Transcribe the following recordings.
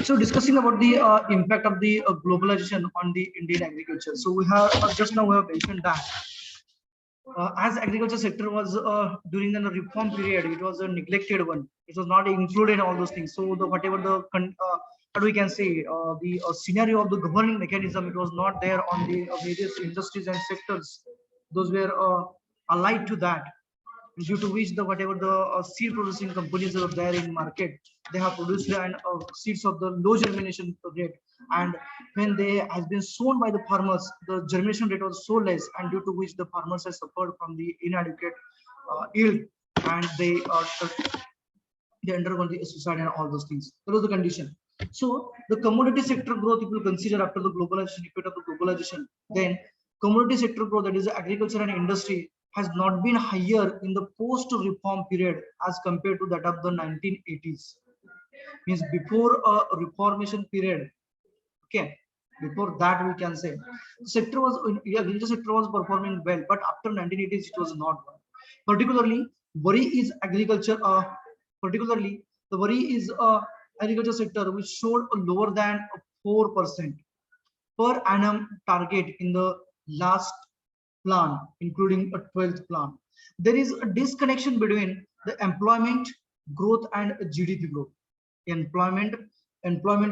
So discussing about the impact of the globalization on the Indian agriculture. So we have just now we have mentioned that as agriculture sector was during the reform period, it was a neglected one. It was not included in all those things. So the whatever the what we can say the scenario of the governing mechanism, it was not there on the various industries and sectors. Those were allied to that, due to which the whatever the seed producing companies are there in market, they have produced and seeds of the low germination rate, and when they has been sown by the farmers, the germination rate was so less, and due to which the farmers have suffered from the inadequate yield, and they undergone the suicide and all those things. That was the condition. So the commodity sector growth, if you consider after the globalization, effect of the globalization, then commodity sector growth, that is agriculture and industry, has not been higher in the post-reform period as compared to that of the 1980s. Means before a reformation period, okay, before that we can say sector was agriculture sector was performing well, but after 1980s it was not. Particularly, worry is agriculture. Particularly, the worry is agriculture sector, which showed a lower than 4% per annum target in the last plan, including a 12th plan. There is a disconnection between the employment growth and GDP growth. Employment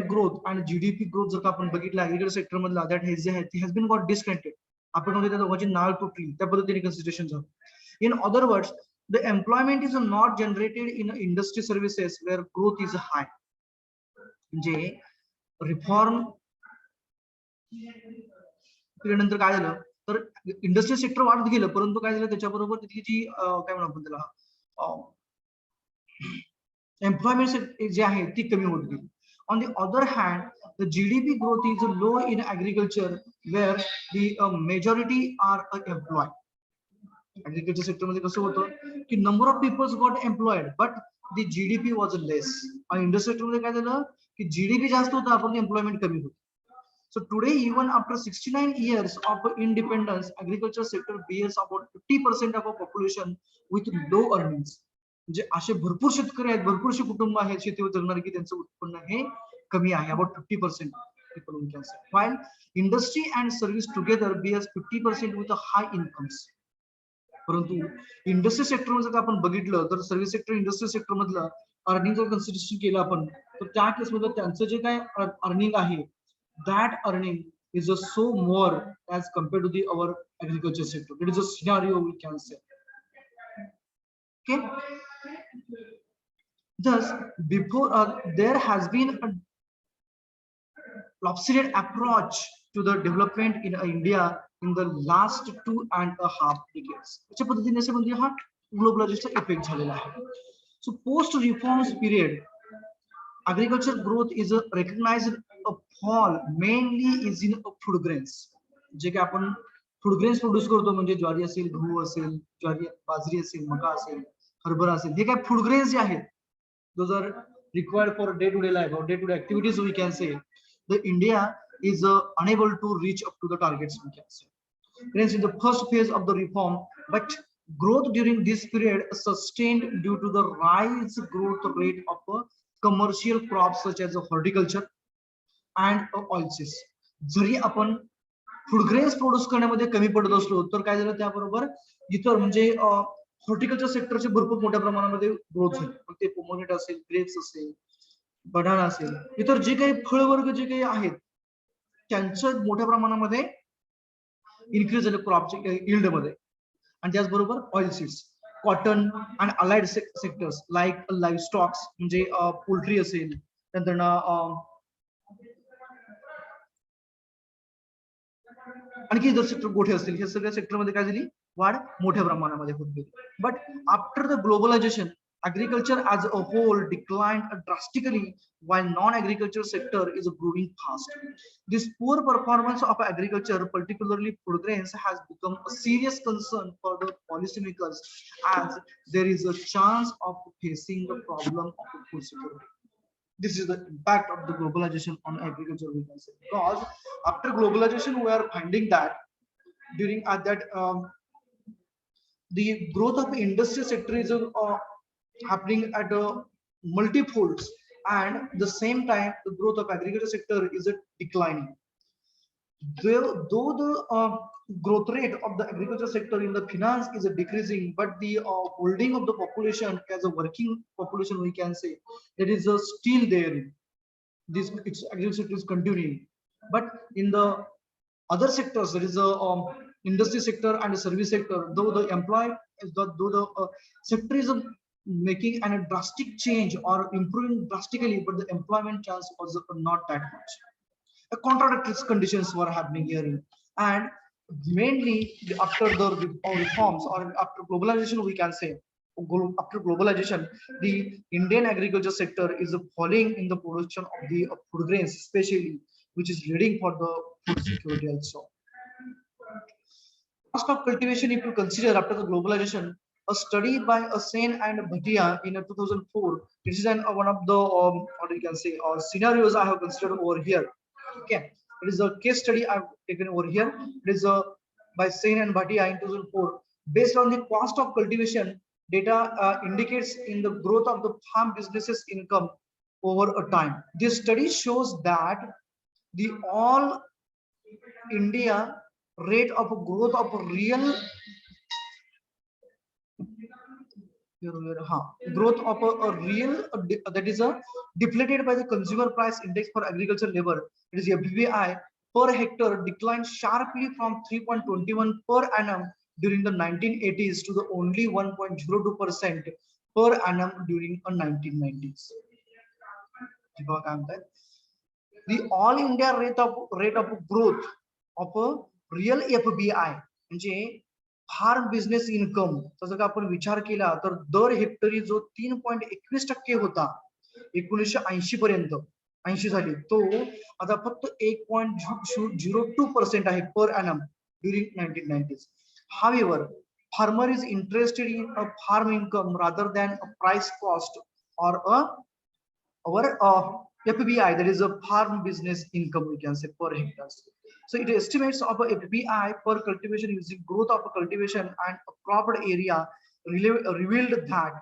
growth and GDP growth जर का आपण बघितलं agriculture sector मधला, that has been got disconnected. आपण म्हणजे त्या दोघांची नाळ तुटली, त्या पद्धतीने consideration झालं. In other words, the employment is not generated in industry services where growth is high. म्हणजे reform नंतर काय झालं तर इंडस्ट्रियल सेक्टर वाढत गेलं, परंतु काय झालं त्याच्याबरोबर तिथली जी काय म्हणू आपण त्याला एम्प्लॉयमेंट जे आहे ती कमी होत गेली. On the other hand, the GDP growth is low in agriculture where the majority are employed. Agriculture sector मध्ये कसं होतं की number of people got employed but the GDP was less. आणि इंडस्ट्री सेक्टर मध्ये काय झालं की GDP जास्त होतं आपण एम्प्लॉयमेंट कमी होतं. So today, even after 69 years of independence, agriculture sector bears about 50% of our population with low earnings. म्हणजे असे भरपूर शेतकरी आहेत, भरपूरशे कुटुंब आहेत शेतीवर चालणारे की त्यांचं उत्पन्न हे कमी आहे, about 50% people we can say. While industry and service together bears 50% with a high incomes. परंतु इंडस्ट्री सेक्टर मध्ये जर आपण बघितलं तर सर्व्हिस सेक्टर इंडस्ट्री सेक्टर मधलं अर्निंग जर कन्सिडरेशन केलं आपण तर त्या केसमध्ये त्यांचं जे काय अर्निंग आहे, that earning is so more as compared to the our agriculture sector. It is a scenario we can say. Okay. Thus, before there has been a lopsided approach to the development in India in the last 2.5 decades. अशा पद्धतीने असे म्हणजे हा ग्लोबलायझेशनचा effect झालेला आहे. So post reforms period, agriculture growth is recognized a fall mainly is in food grains. जे की आपण food grains produce करतो म्हणजे ज्वारी असेल, गहू असेल, ज्वारी बाजरी असेल, मका असेल, हरभरा असेल, हे काय फूड ग्रेन्स जे आहेत those are required for day to day life or day to day activities we can say. The India is unable to reach up to the targets we can say. Hence in the first phase of the reform, but growth during this period sustained due to the rise growth rate of commercial crops such as horticulture and oilseeds. जरी आपण food grains produce करण्यामध्ये कमी पडत असलो तर काय झालं त्याबरोबर इतर म्हणजे हॉर्टिकल्चर सेक्टरचे भरपूर मोठ्या प्रमाणामध्ये ग्रोथ झाली. मग ते पोमोनेट असेल, ग्रेप्स असेल, बनाना असेल, इतर जे काही फळवर्ग जे काही आहेत त्यांचं मोठ्या प्रमाणामध्ये इन्क्रीज झालं क्रॉपच्या यील्ड मध्ये. आणि त्याचबरोबर ऑइल सीड्स, कॉटन आणि allied sectors like live stocks म्हणजे पोल्ट्री असेल, नंतर आणखी जर सेक्टर गोठे असतील, हे सगळ्या सेक्टरमध्ये काय झाली वाढ मोठ्या प्रमाणामध्ये होत गेली. But after the globalisation agriculture as a whole declined drastically while non-agriculture sector is growing fast. This poor performance of agriculture, particularly food grains, has become a serious concern for the policymakers as there is a chance of facing the problem of food security. This is the impact of the globalization on agriculture we can say, because after globalization we are finding that during the growth of the industry sector is happening at a multifolds, and the same time the growth of agriculture sector is declining. Though the growth rate of the agriculture sector in the finance is decreasing, but the holding of the population as a working population, we can say, that is still there. This agriculture sector is continuing, but in the other sectors, there is a industry sector and a service sector. Though the sector is making a drastic change or improving drastically, but the employment chance was not that much. Contradictory conditions were happening here, and mainly after the reforms or after globalization, we can say, after globalization, the Indian agriculture sector is falling in the production of the food grains, especially, which is leading for the food security also. Cost of cultivation, if you consider after the globalization, a study by Sen and Bhatia in 2004, this is one of the what you can say scenarios I have considered over here. Okay, it is a case study I've taken over here. It is by Sen and Bhatia in 2004. Based on the cost of cultivation, data indicates in the growth of the farm businesses income over a time. This study shows that the all India rate of growth of real growth of a real that is a deflated by the consumer price index for agricultural labor, it is FPI, per hectare declined sharply from 3.21 per annum during the 1980s to the only 1.02% per annum during the 1990s. The all India rate of growth of a real FPI म्हणजे farm business income जर का आपण विचार केला तर दर हेक्टरी जो 3.21% होता 1980 पर्यंत 80 साली, तो आता फक्त 1.02% आहे per annum during 1990s. However, farmer is interested in a farm income rather than a price cost or our FPI, that is a farm business income, we can say, per hectare. So it estimates of a FPI per cultivation using growth of a cultivation and a cropped area revealed that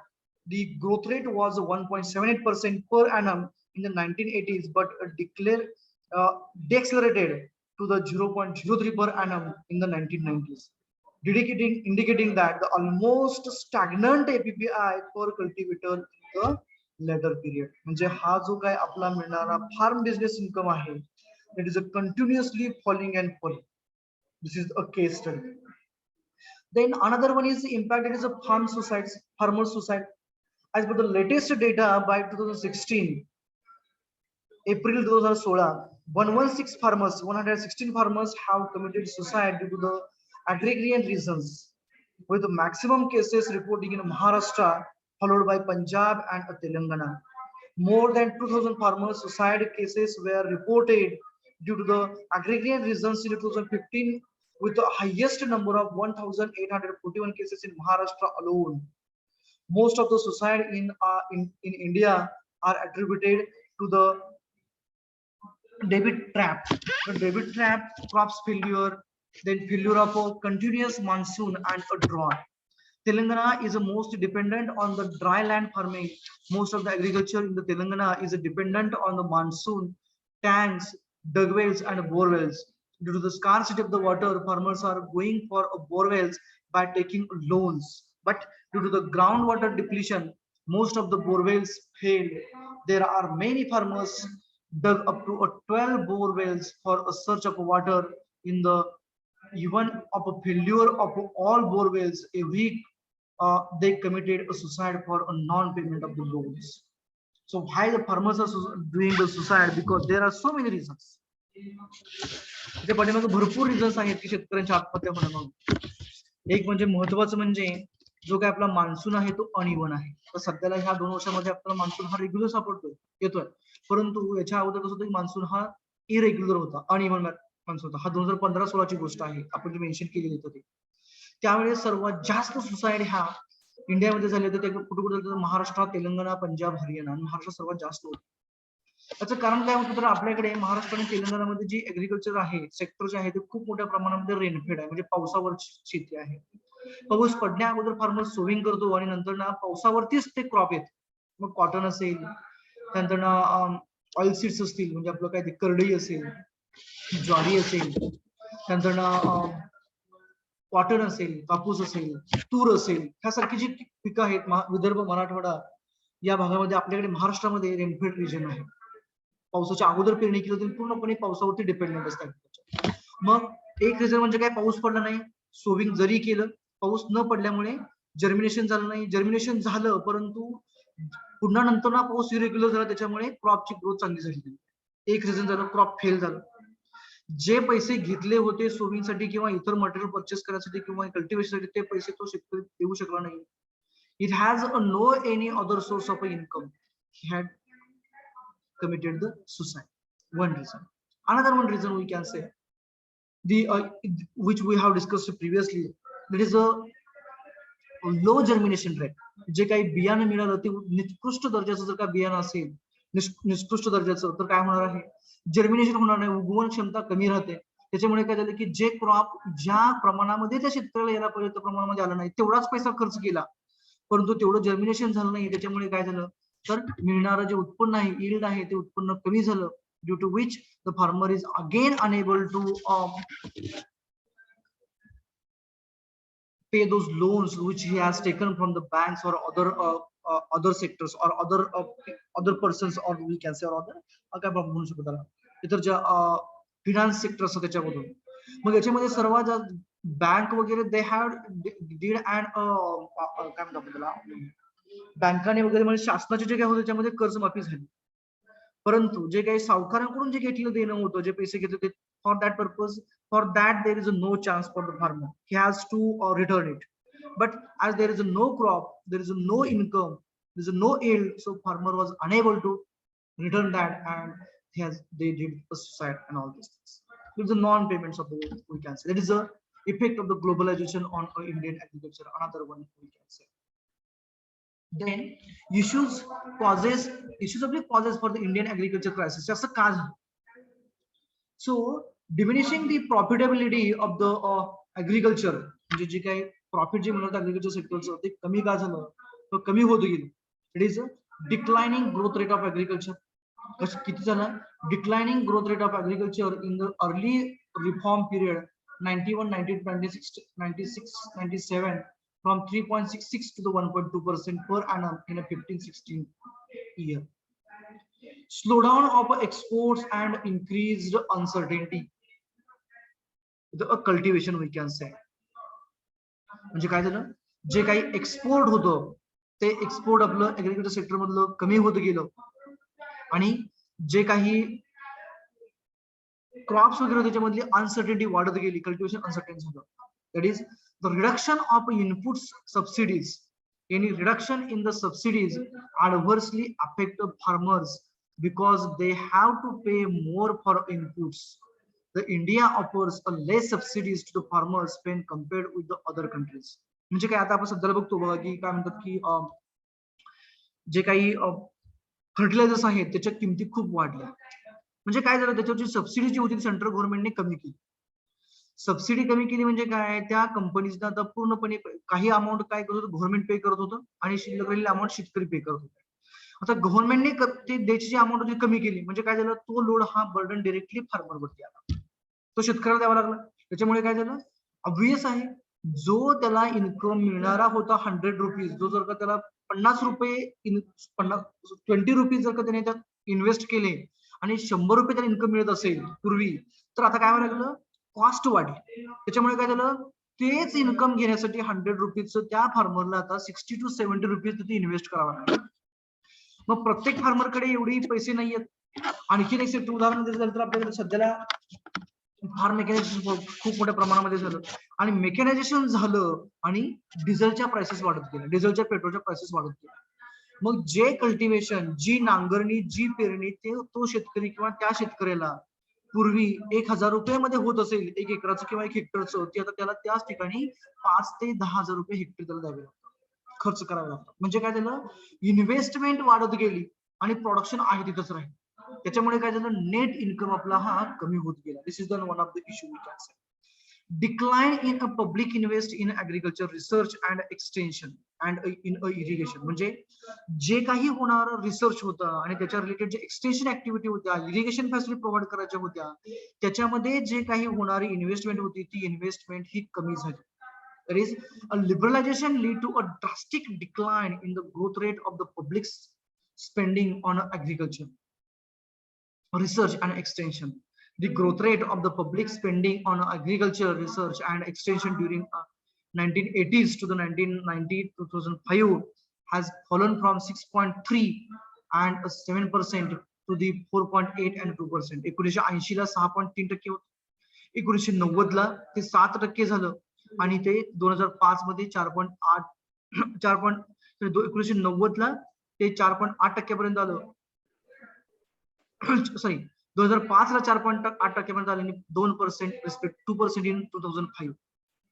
the growth rate was 1.78% per annum in the 1980s, but decelerated to the 0.03 per annum in the 1990s, indicating that the almost stagnant FPI per cultivator in the later period. म्हणजे हा जो काय आपला मिळणारा farm business income आहे, it is a continuously falling and falling. This is a case study. Then another one is the impact, it is a farmer suicide. As per the latest data by 2016, April 2016, 116 farmers have committed suicide due to the agrarian reasons, with the maximum cases reporting in Maharashtra, followed by Punjab and Telangana. More than 2,000 farmers suicide cases were reported due to the agrarian reasons in 2015, with the highest number of 1,841 cases in Maharashtra alone. Most of the suicide in India are attributed to the debit trap. The debit trap, crops failure, then failure of a continuous monsoon and a drought. Telangana is the most dependent on the dry land farming. Most of the agriculture in the Telangana is dependent on the monsoon, tanks, dug wells and bore wells. Due to the scarcity of the water, farmers are going for bore wells by taking loans. But due to the groundwater depletion, most of the bore wells failed. There are many farmers dug up to 12 bore wells for a search of water. In the even of a failure of all bore wells a week, they committed a suicide for a non-payment of the loans. So why the farmers are doing the suicide? Because there are so many reasons. इथे पाठीमागे भरपूर reasons आहेत की शेतकऱ्यांच्या आत्महत्या होण्यामागे. एक म्हणजे महत्वाचं म्हणजे जो काय आपला मान्सून आहे तो अनइवन आहे. तर सध्याला ह्या 2 वर्षामध्ये आपल्याला मान्सून हा रेग्युलर सापडतोय येतोय, परंतु याच्या अगोदर कसं होतं मान्सून हा इरेग्युलर होता, अनइवन मान्सून होता. हा 2015-16 ची गोष्ट आहे, आपण जे मेन्शन केलेली होती. त्यावेळेस सर्वात जास्त सुसाईड ह्या इंडियामध्ये झाले होते. ते कुठे कुठे महाराष्ट्र, तेलंगणा, पंजाब, हरियाणा आणि महाराष्ट्र सर्वात जास्त होते. त्याचं कारण काय होतं तर आपल्याकडे महाराष्ट्र आणि तेलंगणामध्ये जी ऍग्रिकल्चर आहे, सेक्टर जे आहे ते खूप मोठ्या प्रमाणामध्ये रेनफेड आहे, म्हणजे पावसावरची शेती आहे. पाऊस पडण्या अगोदर फार्मर सोविंग करतो आणि नंतर ना पावसावरतीच ते क्रॉप येते. मग कॉटन असेल, त्यानंतर ऑइल सीड्स असतील, म्हणजे आपलं काय ते करडई असेल, ज्वारी असेल, त्यानंतर कॉटन असेल, कापूस असेल, तूर असेल, ह्यासारखी जी पिकं आहेत विदर्भ, मराठवाडा या भागामध्ये आपल्याकडे महाराष्ट्रामध्ये रेनफेड रिजन आहे. पावसाच्या अगोदर पेरणी केली तरी पूर्णपणे पावसावरती डिपेंडेंट असतात. मग एक रिझन म्हणजे काय, पाऊस पडला नाही. सोविंग जरी केलं, पाऊस न पडल्यामुळे जर्मिनेशन झालं नाही. जर्मिनेशन झालं परंतु पुन्हा नंतर ना पाऊस इरेग्युलर झाला, त्याच्यामुळे क्रॉपची ग्रोथ चांगली झाली. एक रिझन झालं, क्रॉप फेल झालं. जे पैसे घेतले होते सोविंगसाठी किंवा इतर मटेरियल परचेस करण्यासाठी किंवा कल्टिवेशनसाठी, ते पैसे तो शेतकरी देऊ शकला नाही. It has no any other source of income. He had committed the suicide. One reason. Another one reason we can say, the which we have discussed previously, there is a low germination rate. जे काही बियाणं मिळालं ते निकृष्ट दर्जाचं जर का बियाणं असेल, निकृष्ट दर्जाचं, तर काय होणार आहे, जर्मिनेशन होणार नाही, उगवण क्षमता कमी राहते. त्याच्यामुळे काय झालं की जे क्रॉप ज्या प्रमाणामध्ये त्या शेतकऱ्याला यायला पाहिजे त्या प्रमाणामध्ये आलं नाही, तेवढाच पैसा खर्च केला परंतु तेवढं जर्मिनेशन झालं नाही. त्याच्यामुळे काय झालं, तर मिळणारं जे उत्पन्न आहे, यील्ड आहे, ते उत्पन्न कमी झालं. Due to which the farmer is again unable to pay those loans which he has taken from the banks or other sectors or other persons, or we can say or other काय म्हणू शकतो त्याला, इतर ज्या finance sector असतं त्याच्यामधून. मग याच्यामध्ये सर्वात जास्त बँक वगैरे दे हॅव डीड अँड काय म्हणतात त्याला, बँकाने वगैरे म्हणजे शासनाचे जे काय होतं त्याच्यामध्ये कर्जमाफी झाली. परंतु जे काही सावकारांकडून जे घेतलेलं देणं होतं, जे पैसे घेतले ते, for that purpose, for that there is no chance for the farmer. He has to return it. But as there is no crop, there is no income, there is no yield, so farmer was unable to return that, and they did a suicide and all these things. It's the non-payments of the, we can say, that is the effect of the globalization on Indian agriculture. Another one we can say. Then issues of the causes for the Indian agriculture crisis. Just a cause. So diminishing the profitability of the agriculture, म्हणजे जे काही profit जे मिळतं agriculture सेक्टरचं, ते कमी का झालं, तर कमी होत गेलं. It is declining growth rate of agriculture. किती झालं, declining growth rate of agriculture in the early reform period 91, 96, 97 from 3.66 to the 1.2% per annum in a 15-16 year. Slowdown of exports and increased uncertainty. The cultivation we can say. म्हणजे काय झालं, जे काही export होतं ते export आपलं agriculture sector मधलं कमी होत गेलं, आणि जे काही क्रॉप्स वगैरे त्याच्यामधली अनसर्टेनिटी वाढत गेली, कल्टिवेशन अनसर्टेन झालं. That is the reduction of inputs subsidies. Any reduction in the subsidies adversely affect the farmers because they have to pay more for inputs. The India offers a less subsidies to the farmers when compared with the other countries. म्हणजे काय, आता आपण सध्याला बघतो बघा की काय म्हणतात की जे काही फर्टिलायझर्स आहेत त्याच्या किमती खूप वाढल्या. म्हणजे काय झालं, त्याच्यावरची सबसिडी जी होती सेंट्रल गव्हर्नमेंटने कमी केली. सबसिडी कमी केली म्हणजे काय, त्या कंपनीजना आता पूर्णपणे काही अमाऊंट काय करत होतं, गव्हर्नमेंट पे करत होतं, आणि शिल्लक राहिलेली अमाऊंट शेतकरी पे करत होते. आता गव्हर्नमेंटने ते द्यायची जी अमाऊंट होती कमी केली, म्हणजे काय झालं, तो लोड हा बर्डन डायरेक्टली फार्मरवरती आला, तो शेतकऱ्याला द्यावा लागला. त्याच्यामुळे काय झालं, ऑब्वियस आहे, जो त्याला इन्कम मिळणारा होता 100 रुपीज, जो जर का त्याला 50 रुपये 20 रुपीज जर का त्याने त्यात इन्व्हेस्ट केले आणि 100 रुपये त्याला इन्कम मिळत असेल पूर्वी, तर आता काय व्हायला लागलं, कॉस्ट वाढली. त्याच्यामुळे काय झालं, तेच इन्कम घेण्यासाठी 100 रुपीजचं त्या फार्मरला आता 60 to 70 रुपीज तिथे इन्व्हेस्ट करावा लागला. मग प्रत्येक फार्मरकडे एवढी पैसे नाहीयेत. आणखीन एक उदाहरण द्यायचं झालं तर आपल्याकडे सध्याला फार्म मेकॅनायझेशन खूप मोठ्या प्रमाणामध्ये झालं, आणि मेकॅनायझेशन झालं आणि डिझेलच्या प्राइसेस वाढत गेल्या, डिझेलच्या पेट्रोलच्या प्राइसेस वाढत गेल्या. मग जे कल्टिवेशन, जी नांगरणी, जी पेरणी, ते तो शेतकरी किंवा त्या शेतकऱ्याला पूर्वी 1000 रुपयामध्ये होत असेल 1 एकराचं किंवा 1 हेक्टरचं, ते आता त्याला त्याच ठिकाणी 5 ते 10,000 रुपये हेक्टर त्याला द्यावे लागतात, खर्च करावा लागतात. म्हणजे काय झालं, इन्व्हेस्टमेंट वाढत गेली आणि प्रोडक्शन आहे तिथंच राहील. त्याच्यामुळे काय झालं, नेट इन्कम आपला हा कमी होत गेला. This is the one of the issue we can say. Decline in a public invest in agriculture research and extension. And in a irrigation, म्हणजे जे काही होणार रिसर्च होतं आणि त्याच्या रिलेटेड जे एक्सटेन्शन ऍक्टिव्हिटी होत्या, इरिगेशन फॅसिलिटी प्रोव्हाइड करायच्या होत्या, त्याच्यामध्ये जे काही होणारी इन्व्हेस्टमेंट होती ती इन्व्हेस्टमेंट ही कमी झाली. There is a liberalization lead to a drastic decline in the growth rate of the public spending on agriculture, research and extension. The growth rate of the public spending on agriculture, research and extension during 1980s to the 1990 2005 has fallen from 6.3 and 7% to the 4.8 and 2%. 1980 ला 6.3% होतं, 1990 ला ते 7% झालं आणि ते 2005 मध्ये 4.8 1990 ला ते 4.8% पर्यंत आलं. Sorry 2005 ला 4.8% पर्यंत आले आणि 2% रिस्पेक्ट 2% इन 2005.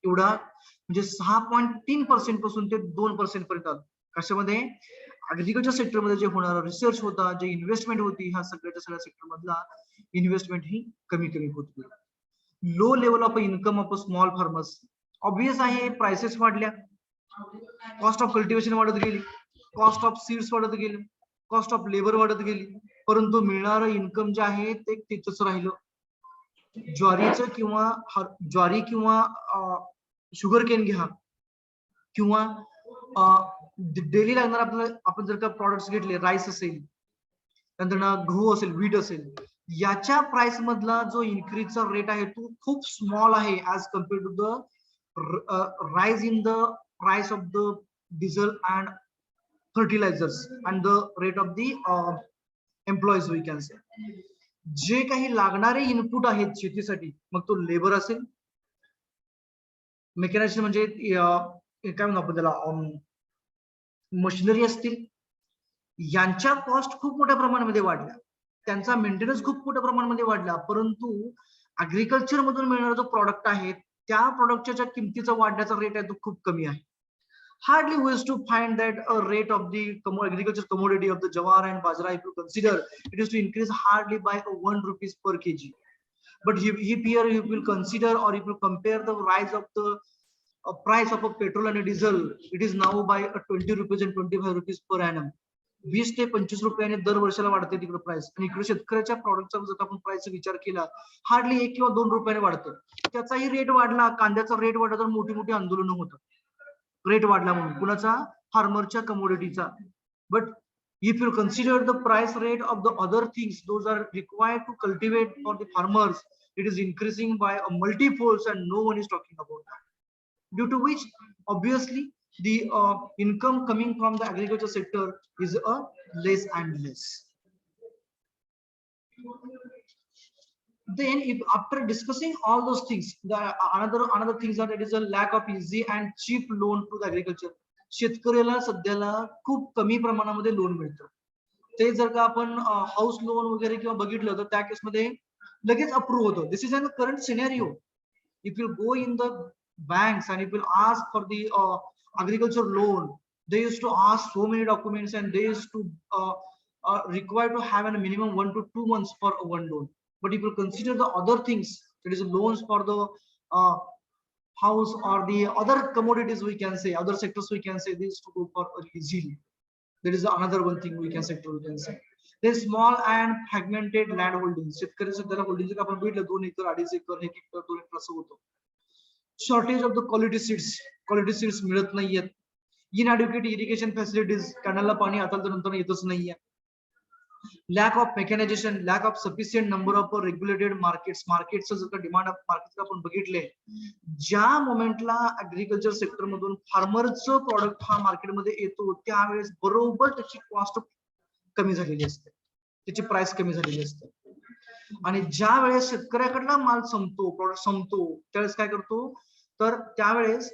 एवढा म्हणजे 6.3% पासून ते 2% पर्यंत आलं. कशामध्ये? ऍग्रीकल्चर सेक्टर मध्ये जे होणारा रिसर्च होता, जे इन्व्हेस्टमेंट होती, ह्या सगळ्या सेक्टर मधला इन्व्हेस्टमेंट ही कमी होत गेली. Low level of income of small farmers. Obvious आहे, प्राइसेस वाढल्या, कॉस्ट ऑफ कल्टिवेशन वाढत गेली, कॉस्ट ऑफ सीड्स वाढत गेली, कॉस्ट ऑफ लेबर वाढत गेली, परंतु मिळणारं इन्कम जे आहे ते तिथंच राहिलं. ज्वारी किंवा शुगर केन घ्या किंवा डेली लागणार आपल्याला, आपण जर का प्रॉडक्ट्स घेतले, राईस असेल, नंतर गहू असेल, व्हीट असेल, याच्या प्राइस मधला जो इन्क्रीजचा रेट आहे तो खूप स्मॉल आहे as compare to the rise in the price of the diesel and fertilisers and the rate of the employees we can say. जे काही लागणारे इनपुट आहेत शेतीसाठी, मग तो लेबर असेल, मेकॅनायझेशन म्हणजे काय म्हणू आपण त्याला, मशिनरी असतील, यांच्या कॉस्ट खूप मोठ्या प्रमाणामध्ये वाढल्या, त्यांचा मेंटेनन्स खूप मोठ्या प्रमाणामध्ये वाढला, परंतु अग्रिकल्चर मधून मिळणारा जो प्रॉडक्ट आहे त्या प्रॉडक्टच्या किमतीचा वाढण्याचा रेट आहे तो खूप कमी आहे. Hardly we used to find that a rate of the agriculture commodity of the jawar and bajra, if you consider, it is to increase hardly by 1 rupees per kg. But if here you will consider, or if you compare the rise of the price of a petrol and a diesel, it is now by 20 rupees and 25 rupees per annum. 20 ते 25 रुपयाने दर वर्षाला वाढते तिकडे price, आणि इकडे शेतकऱ्याच्या प्रॉडक्टचा जर आपण प्राइसचा विचार केला, हार्डली 1 किंवा 2 रुपयाने वाढतं. त्याचाही रेट वाढला, कांद्याचा रेट वाढला तर मोठी मोठी आंदोलनं होतात, रेट वाढला म्हणून, कुणाचा? फार्मरच्या कमोडिटीचा. But if you consider the price rate of the other things those are required to cultivate for the farmers, it is increasing by a multifolds and no one is talking about that, due to which obviously the income coming from the agriculture sector is less and less. Then if after discussing all those things, the another things that it is a lack of easy and cheap loan to the agriculture. शेतकऱ्याला सध्याला खूप कमी प्रमाणामध्ये loan मिळतं. ते जर का आपण हाऊस लोन वगैरे किंवा बघितलं तर त्या केसमध्ये लगेच अप्रूव्ह होतं. This is an current scenario. If you go in the banks and if you ask for the agriculture loan, they used to ask so many documents and they used to require to have a minimum 1 to 2 months for one loan. But if you consider the other things, that is loans for the house or the other commodities, we can say other sectors, we can say this to go for easily. There is another one thing we can sector we can say. There small and fragmented land holdings. शेतकरी सध्याला holding आपण बघितलं 2 एकर 2.5 एकर 1 एकर 2 एकर असं होतं. Shortage of the quality seeds मिळत नाहीयेत. इनएड्युकेट irrigation facilities, कॅनलला पाणी आता तर नंतर येतच नाहीये. Lack of mechanisation, lack of sufficient number of regulated मार्केटचं जर का डिमांड ऑफ मार्केट आपण बघितले, ज्या मोमेंटला ऍग्रीकल्चर सेक्टर मधून फार्मरचं प्रॉडक्ट हा मार्केटमध्ये येतो त्यावेळेस बरोबर त्याची कॉस्ट कमी झालेली असते, त्याची प्राइस कमी झालेली असते. आणि ज्या वेळेस शेतकऱ्याकडला माल संपतो, प्रॉडक्ट संपतो, त्यावेळेस काय करतो, तर त्यावेळेस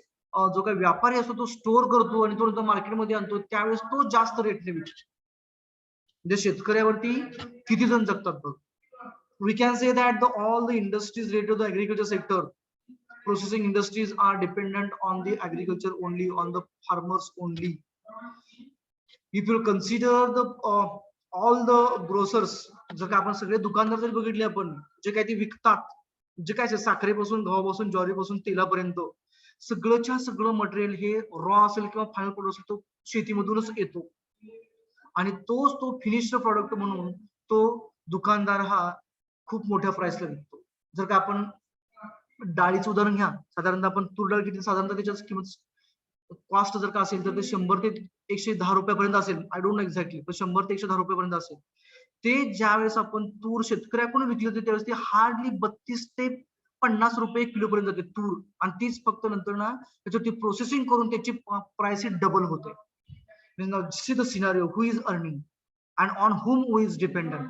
जो काही व्यापारी असतो तो स्टोर करतो आणि तो मार्केटमध्ये आणतो, त्यावेळेस तो जास्त रेटने विकतो. म्हणजे शेतकऱ्यावरती किती जण जगतात बघ. We can say that all the industries related to the agriculture sector, processing industries are dependent on the agriculture only, on the farmers only. If you consider the all the grocers, जर का आपण सगळे दुकानदार जर बघितले, आपण जे काही ते विकतात, जे काय साखरेपासून, गव्हापासून, ज्वारीपासून, तेलापर्यंत, सगळंच्या सगळं मटेरियल हे रॉ असेल किंवा फायनल प्रोडक्ट असेल तो शेतीमधूनच येतो आणि तोच तो फिनिश्ड प्रॉडक्ट म्हणून तो दुकानदार हा खूप मोठ्या प्राइसला विकतो. जर का आपण डाळीचं उदाहरण घ्या, साधारणतः आपण तूर डाळ किती साधारणतः त्याची किंमत कॉस्ट जर का असेल तर ते 100 ते 110 रुपयापर्यंत असेल. आय डोंट नो एक्झॅक्टली, पण 100 ते 110 रुपयापर्यंत असेल. ते ज्यावेळेस आपण तूर शेतकऱ्याकडून विकली होती त्यावेळेस ती हार्डली 32 ते 50 रुपये किलो पर्यंत जाते तूर, आणि तीच फक्त नंतर ना त्याच्यावरती प्रोसेसिंग करून त्याची प्राइस डबल होते. Now see the scenario: who is earning and on whom who is dependent.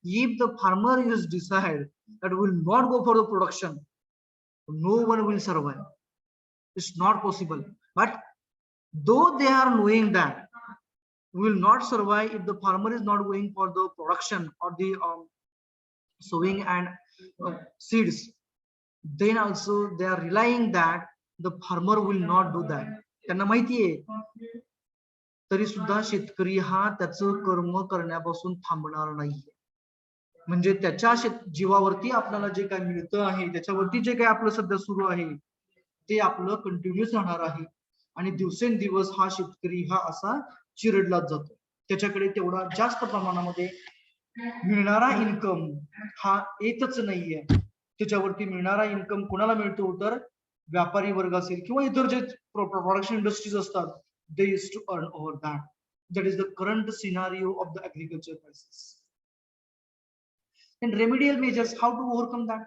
If the farmer is decide that will not go for the production, no one will survive. It's not possible. But though they are knowing that will not survive if the farmer is not going for the production or the sowing and seeds, then also they are relying that the farmer will not do that. त्यांना माहिती आहे तरी सुद्धा शेतकरी हा त्याचं कर्म करण्यापासून थांबणार नाहीये. म्हणजे त्याच्या जीवावरती आपल्याला जे काही मिळतं आहे, त्याच्यावरती जे काही आपलं सध्या सुरू आहे ते आपलं कंटिन्यूस राहणार आहे. आणि दिवसेंदिवस हा शेतकरी हा असा चिरडलाच जातो. त्याच्याकडे तेवढा जास्त प्रमाणामध्ये मिळणारा इन्कम हा येतच नाहीये. त्याच्यावरती मिळणारा इन्कम कोणाला मिळतो तर व्यापारी वर्ग असेल किंवा इतर जे प्रोडक्शन इंडस्ट्रीज असतात, they used to earn over that. That is the current scenario of the agriculture crisis. And remedial measures, how to overcome that?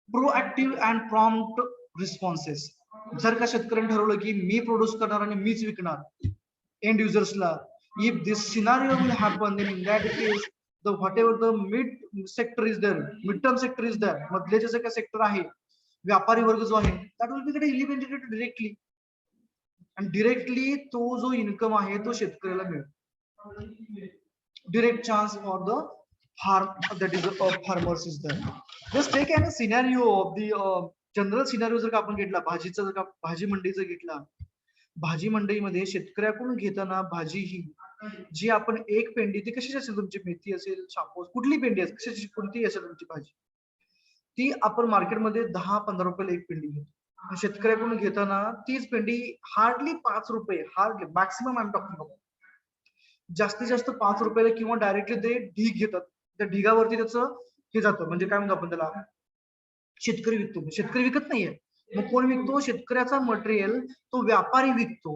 Proactive and prompt responses. जर का शेतकऱ्यांनी ठरवलं की मी प्रोड्यूस करणार आणि मीच विकणार and युजर्सला, if this scenario will happen, then in that case the whatever the mid sector is there, mid term sector is there, मधले जे काही सेक्टर आहे, व्यापारी वर्ग जो आहे, that will be eliminated directly. आणि डिरेक्टली तो जो इन्कम आहे तो शेतकऱ्याला मिळेल. Direct chance for the farm, that is farmers is that. Just take an scenario of the general scenario जर का आपण घेतला भाजीचा, जर का भाजी मंडईचा घेतला, भाजी मंडईमध्ये शेतकऱ्याकडून घेताना भाजी ही जी आपण एक पेंडी, ती कशी असेल तुमची, मेथी असेल, शापूस, कुठली पेंडी असेल, कशाची कोणती असेल तुमची भाजी, ती आपण मार्केटमध्ये 10-15 रुपयाला एक पेंडी घेतो. शेतकऱ्याकडून घेताना तीच पेंडी हार्डली 5 रुपये, hardly maximum I am talking about, जास्तीत जास्त 5 रुपयाला किंवा डायरेक्टली ते ढीग घेतात. त्या ढिगावरती त्याचं हे जातं, म्हणजे काय म्हणतो आपण त्याला, शेतकरी विकतो. शेतकरी विकत नाहीये, मग कोण विकतो? शेतकऱ्याचा मटेरियल तो व्यापारी विकतो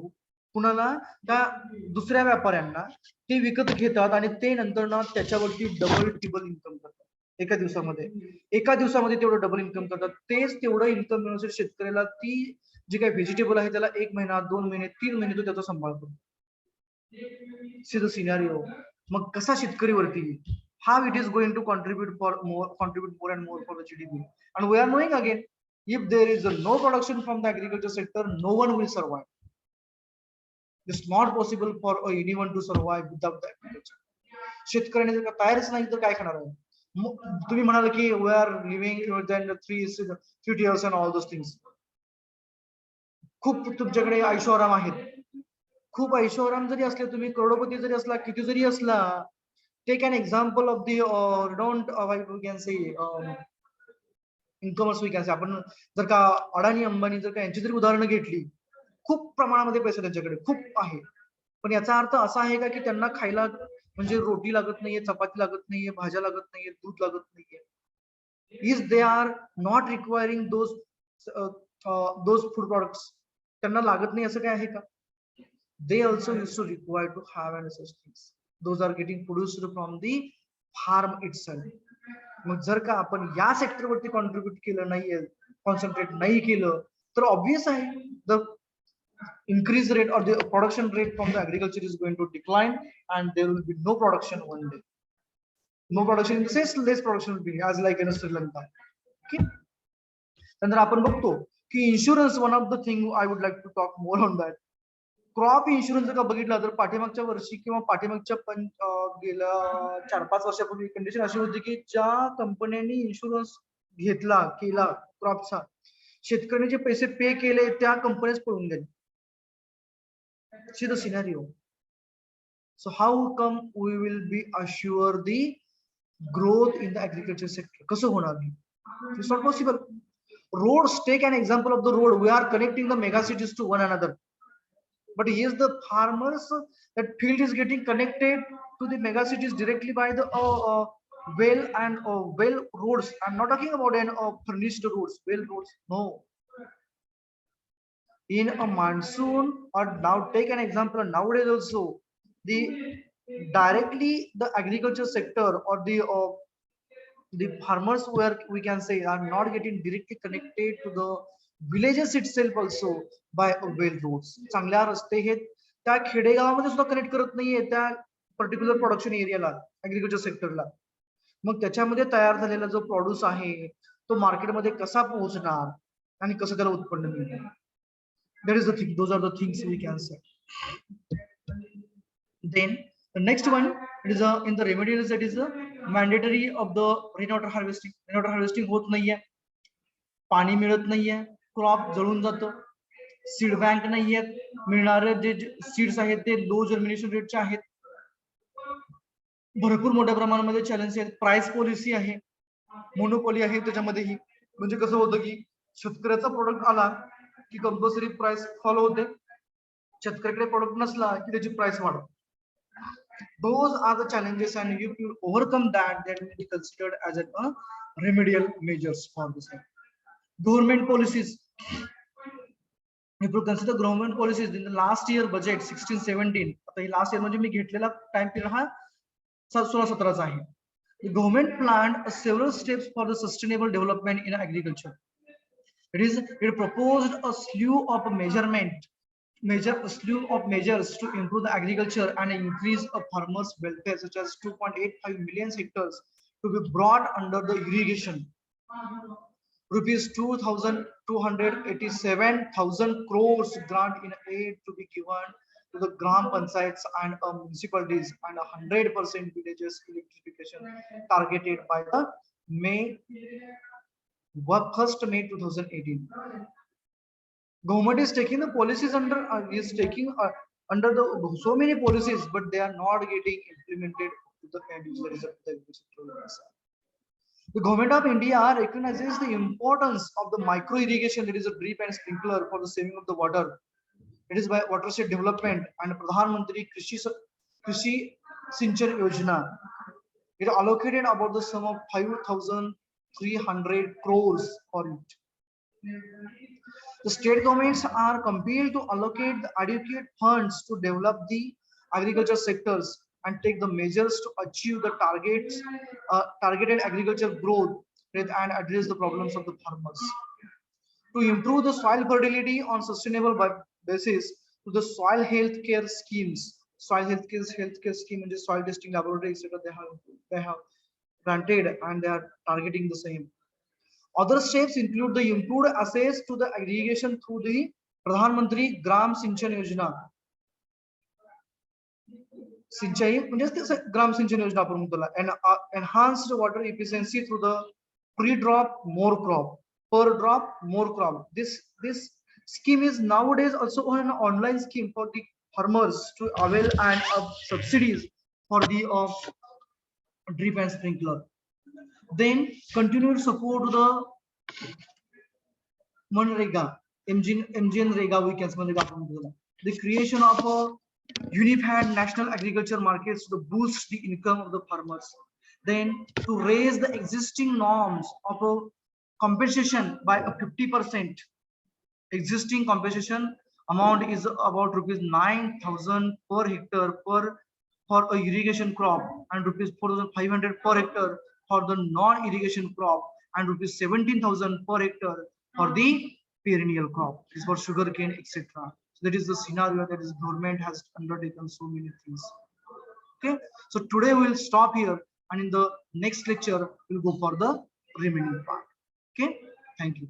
कुणाला? त्या दुसऱ्या व्यापाऱ्यांना. ते विकत घेतात आणि ते नंतर ना त्याच्यावरती डबल टिबल इन्कम करतात एका दिवसामध्ये. एका दिवसामध्ये तेवढं डबल इन्कम करतात. तेच तेवढं इन्कम मिळण्यासाठी शेतकऱ्याला ती जे काही व्हेजिटेबल आहे त्याला 1 महिना, 2 महिने, 3 महिने तो त्याचा सांभाळतो. सी द सिनारिओ. मग कसा शेतकरी वरती, how it is going to contribute more and more for the GDP. And we are knowing again, if there is no production from the agriculture sector, no one will survive. It's not possible for anyone to survive without the agriculture. शेतकऱ्याने जर का तयारच नाही तर काय करणार आहे? तुम्ही म्हणाल की we are living within 3 years and all those things. खूप तुमच्याकडे ऐशोआराम आहेत, खूप ऐशोआराम जरी असले, तुम्ही करोडपती जरी असला, किती जरी असला, take an example of the don't we can say incomers we can say. आपण जर का अडाणी अंबानी जर का यांची जरी उदाहरणं घेतली, खूप प्रमाणामध्ये पैसे त्यांच्याकडे खूप आहे, पण याचा अर्थ असा आहे का की त्यांना खायला म्हणजे रोटी लागत नाहीये, चपाती लागत नाहीये, भाज्या लागत नाहीये, दूध लागत नाहीये? Is they are not requiring those food products, त्यांना लागत नाही असं काय आहे का? they also used to require to have and such things. Those are getting produced from the farm itself. मग जर का आपण या सेक्टर वरती कॉन्ट्रीब्युट केलं नाहीये, कॉन्सन्ट्रेट नाही केलं, तर ऑब्वियस आहे the increase rate or the production rate from the agriculture is going to decline and there will be no production one day. No production in the sense less production will be as like in Sri Lanka. Okay. नंतर आपण बघतो की insurance, one of the thing I would like to talk more on that. Crop insurance जर का बघितला तर पाठीमागच्या वर्षी किंवा पाठीमागच्या गेल्या 4-5 वर्षापूर्वी कंडिशन अशी होती की ज्या कंपन्यांनी इन्शुरन्स घेतला केला क्रॉपचा, शेतकऱ्यांनी जे पैसे पे केले त्या कंपन्याच पळून गेले. See the scenario. So how come we will be assure the growth in the agriculture sector? कसं होणार? It's not possible. Roads, take an example of the road. We are connecting the mega cities to one another. But here's the farmers, that field is getting connected to the mega cities directly by the well and well roads. I'm not talking about an furnished roads, well roads. No, in a monsoon, or now take an example nowadays also, the directly the agriculture sector or the farmers where we can say are not getting directly connected to the villages itself also by a well roads. चांगल्या रस्ते हे त्या खेडेगावामध्ये सुद्धा connect करत नाहीये त्या particular production areola, agriculture सेक्टरला. मग त्याच्यामध्ये तयार झालेला जो प्रोड्यूस आहे तो मार्केटमध्ये कसा पोहोचणार आणि कसं त्याला उत्पन्न मिळणार. That is the thing. Those are the things we can say. Then the next one, it is in the remedies, that is mandatory of the rainwater harvesting. Rainwater harvesting होत नाहीये, पाणी मिळत नाहीये, क्रॉप जळून जातं, सीड बँक नाहीयेत, मिळणारे जे seeds आहेत ते लो जर्मिनेशन रेटचे आहेत, भरपूर मोठ्या प्रमाणामध्ये चॅलेंज आहेत, प्राइस पॉलिसी आहे, मोनोपॉली आहे त्याच्यामध्येही. म्हणजे कसं होतं की शेतकऱ्याचा प्रोडक्ट आला की कंपल्सरी प्राइस फॉलो होते, शेतकऱ्याकडे प्रोडक्ट नसला की त्याची प्राइस वाढते. Those are the challenges, and if you overcome that, that will be considered as a remedial measures for this. Government policies. If you consider government policies in the last year budget 16-17, आता last year म्हणजे मी घेतलेला time period हा 16-17 चा आहे. The government planned several steps for the sustainable development in agriculture. It proposed a slew of measures to improve the agriculture and increase a farmers' welfare, such as 2.85 million hectares to be brought under the irrigation. Rupees 2,287,000 crores grant in aid to be given to the Gram Panchayats and municipalities, and 100% villages electrification targeted by the first May 2018. Government is taking the policies under under the so many policies, but they are not getting implemented to the end users of the agriculture. The government of India recognizes the importance of the micro irrigation, that is a drip and sprinkler for the saving of the water. It is by watershed development and Pradhan Mantri Krishi Sinchan Yojana. It allocated about the sum of 5,300 crores for it. The state governments are compelled to allocate the adequate funds to develop the agriculture sectors and take the measures to achieve the targeted agriculture growth and address the problems of the farmers. To improve the soil fertility on sustainable basis, to the soil health care schemes, soil healthcare scheme and the soil testing laboratory, etc. They have granted and they are targeting the same. Other steps include the improved access to the irrigation through the Pradhan Mantri Gram Sinchan Yojana. Sinchai, Gram Sinchan Yojana आपण म्हणतो, and enhanced water efficiency through the pre-drop more crop, per drop more crop. This scheme is nowadays also an online scheme for the farmers to avail and subsidies for the drip and sprinkler. Then continued support to the Manrega, MGN Rega, we can say, the creation of a unified national agriculture markets to boost the income of the farmers. Then to raise the existing norms of a compensation by a 50%. Existing compensation amount is about rupees 9,000 per hectare for a irrigation crop, and rupees 4,500 per hectare for the non-irrigation crop, and rupees 17,000 per hectare for the perennial crop. This is for sugarcane, etc. So that is the scenario that is government has undertaken so many things. Okay, so today we will stop here, and in the next lecture we'll go for the remaining part. Okay, thank you.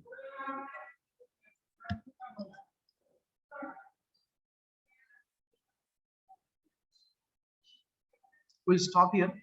We'll stop here.